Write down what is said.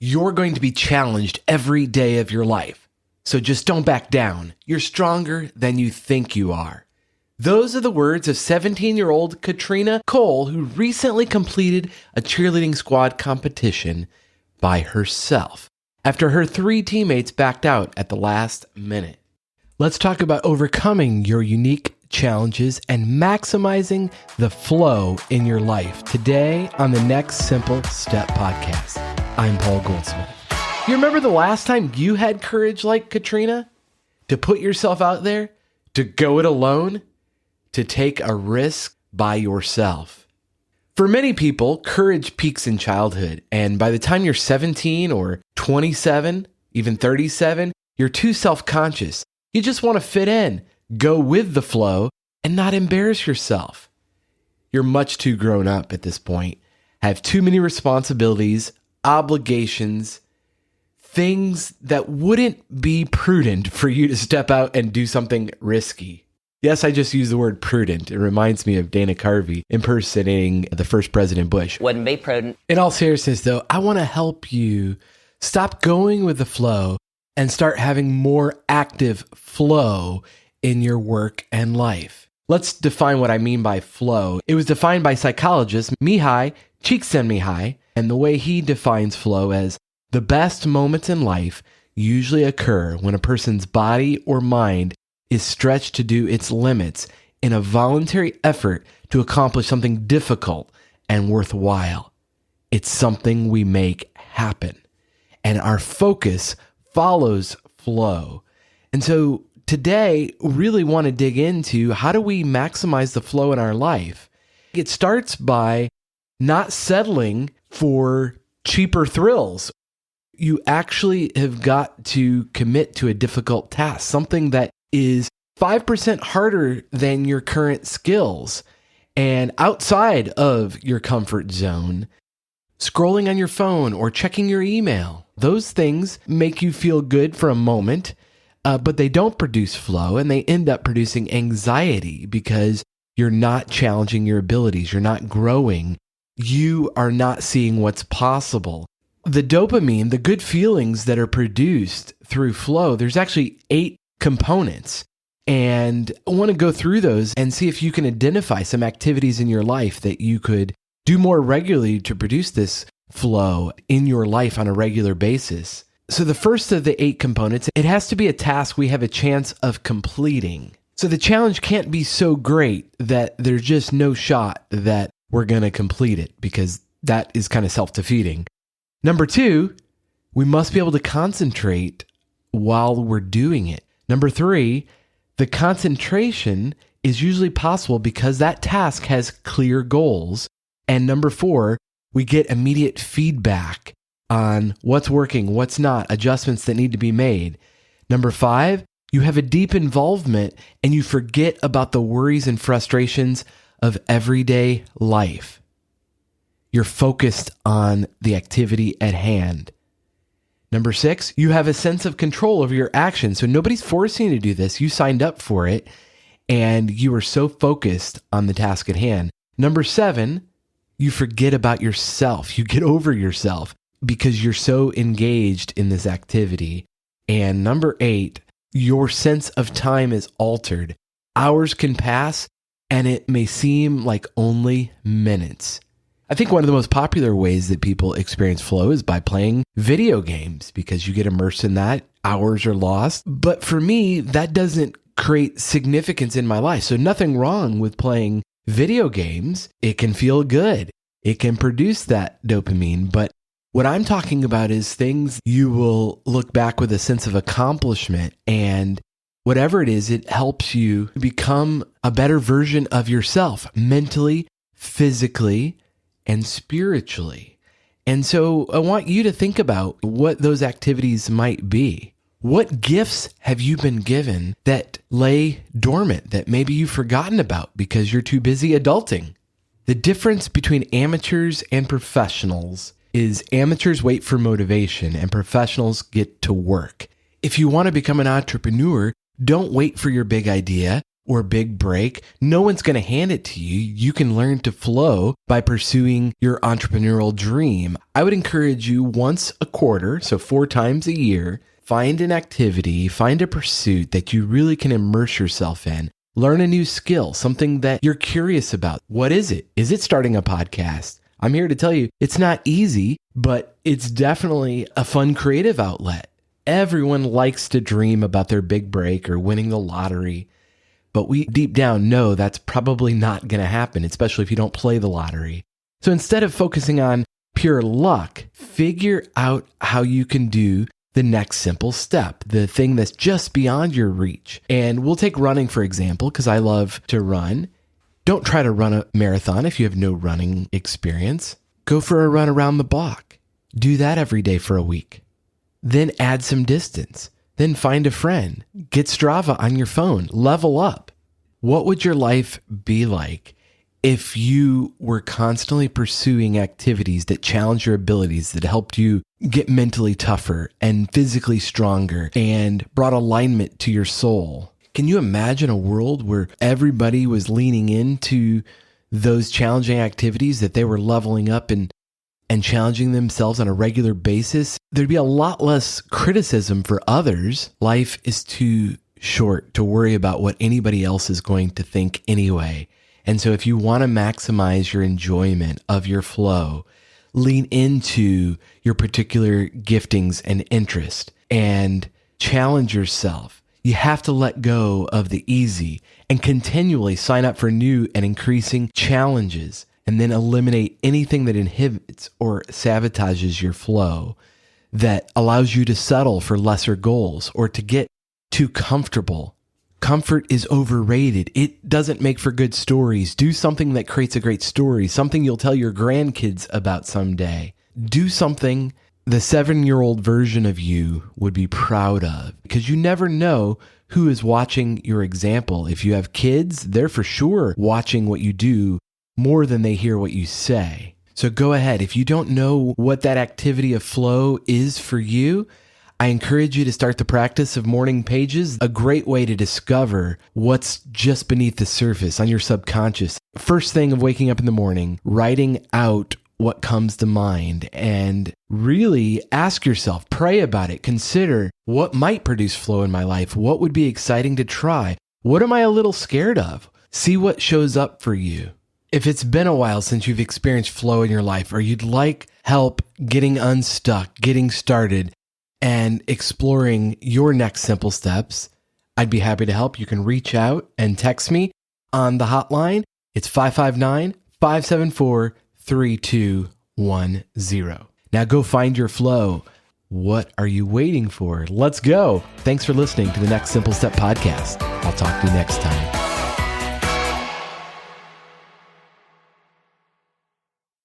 You're going to be challenged every day of your life. So just don't back down. You're stronger than you think you are. Those are the words of 17-year-old Katrina Cole, who recently completed a cheerleading squad competition by herself after her 3 teammates backed out at the last minute. Let's talk about overcoming your unique challenges and maximizing the flow in your life today on the Next Simple Step podcast. I'm Paul Goldsmith. You remember the last time you had courage like Katrina? To put yourself out there? To go it alone? To take a risk by yourself? For many people, courage peaks in childhood, and by the time you're 17 or 27, even 37, you're too self-conscious. You just want to fit in, go with the flow, and not embarrass yourself. You're much too grown up at this point, have too many responsibilities, obligations, things that wouldn't be prudent for you to step out and do something risky. Yes, I just used the word prudent. It reminds me of Dana Carvey impersonating the first President Bush. Wouldn't be prudent. In all seriousness, though, I want to help you stop going with the flow and start having more active flow in your work and life. Let's define what I mean by flow. It was defined by psychologist Mihaly Csikszentmihalyi, and the way he defines flow as the best moments in life usually occur when a person's body or mind is stretched to do its limits in a voluntary effort to accomplish something difficult and worthwhile. It's something we make happen, and our focus follows flow. And so today, we really want to dig into how do we maximize the flow in our life? It starts by not settling for cheaper thrills. You actually have got to commit to a difficult task, something that is 5% harder than your current skills and outside of your comfort zone. Scrolling on your phone or checking your email, those things make you feel good for a moment, but they don't produce flow, and they end up producing anxiety because you're not challenging your abilities. You're not growing. You are not seeing what's possible. The dopamine, the good feelings that are produced through flow, there's actually 8 components. And I want to go through those and see if you can identify some activities in your life that you could do more regularly to produce this flow in your life on a regular basis. So the first of the 8 components, it has to be a task we have a chance of completing. So the challenge can't be so great that there's just no shot that we're going to complete it, because that is kind of self-defeating. Number 2, we must be able to concentrate while we're doing it. Number 3, the concentration is usually possible because that task has clear goals. And number 4, we get immediate feedback on what's working, what's not, adjustments that need to be made. Number 5, you have a deep involvement and you forget about the worries and frustrations of everyday life. You're focused on the activity at hand. Number 6, you have a sense of control over your actions. So nobody's forcing you to do this. You signed up for it and you are so focused on the task at hand. Number 7, you forget about yourself. You get over yourself because you're so engaged in this activity. And number 8, your sense of time is altered. Hours can pass and it may seem like only minutes. I think one of the most popular ways that people experience flow is by playing video games, because you get immersed in that. Hours are lost. But for me, that doesn't create significance in my life. So nothing wrong with playing video games. It can feel good. It can produce that dopamine. But what I'm talking about is things you will look back with a sense of accomplishment, and whatever it is, it helps you become a better version of yourself mentally, physically, and spiritually. And so I want you to think about what those activities might be. What gifts have you been given that lay dormant, that maybe you've forgotten about because you're too busy adulting? The difference between amateurs and professionals is amateurs wait for motivation and professionals get to work. If you want to become an entrepreneur, don't wait for your big idea. or big break, no one's going to hand it to you. You can learn to flow by pursuing your entrepreneurial dream. I would encourage you once a quarter, so 4 times a year, find an activity, find a pursuit that you really can immerse yourself in. Learn a new skill, something that you're curious about. What is it? Is it starting a podcast? I'm here to tell you it's not easy, but it's definitely a fun creative outlet. Everyone likes to dream about their big break or winning the lottery. But we deep down know that's probably not going to happen, especially if you don't play the lottery. So instead of focusing on pure luck, figure out how you can do the next simple step, the thing that's just beyond your reach. And we'll take running, for example, because I love to run. Don't try to run a marathon if you have no running experience. Go for a run around the block. Do that every day for a week. Then add some distance. Then find a friend, get Strava on your phone, level up. What would your life be like if you were constantly pursuing activities that challenge your abilities, that helped you get mentally tougher and physically stronger and brought alignment to your soul? Can you imagine a world where everybody was leaning into those challenging activities, that they were leveling up and challenging themselves on a regular basis? There'd be a lot less criticism for others. Life is too short to worry about what anybody else is going to think anyway. And so if you want to maximize your enjoyment of your flow, lean into your particular giftings and interest and challenge yourself. You have to let go of the easy and continually sign up for new and increasing challenges, and then eliminate anything that inhibits or sabotages your flow, that allows you to settle for lesser goals or to get too comfortable. Comfort is overrated. It doesn't make for good stories. Do something that creates a great story, something you'll tell your grandkids about someday. Do something the 7-year-old version of you would be proud of, because you never know who is watching your example. If you have kids, they're for sure watching what you do more than they hear what you say. So go ahead. If you don't know what that activity of flow is for you, I encourage you to start the practice of morning pages, a great way to discover what's just beneath the surface on your subconscious. First thing of waking up in the morning, writing out what comes to mind, and really ask yourself, pray about it, consider what might produce flow in my life, what would be exciting to try, what am I a little scared of? See what shows up for you. If it's been a while since you've experienced flow in your life, or you'd like help getting unstuck, getting started, and exploring your next simple steps, I'd be happy to help. You can reach out and text me on the hotline. It's 559-574-3210. Now go find your flow. What are you waiting for? Let's go. Thanks for listening to the Next Simple Step podcast. I'll talk to you next time.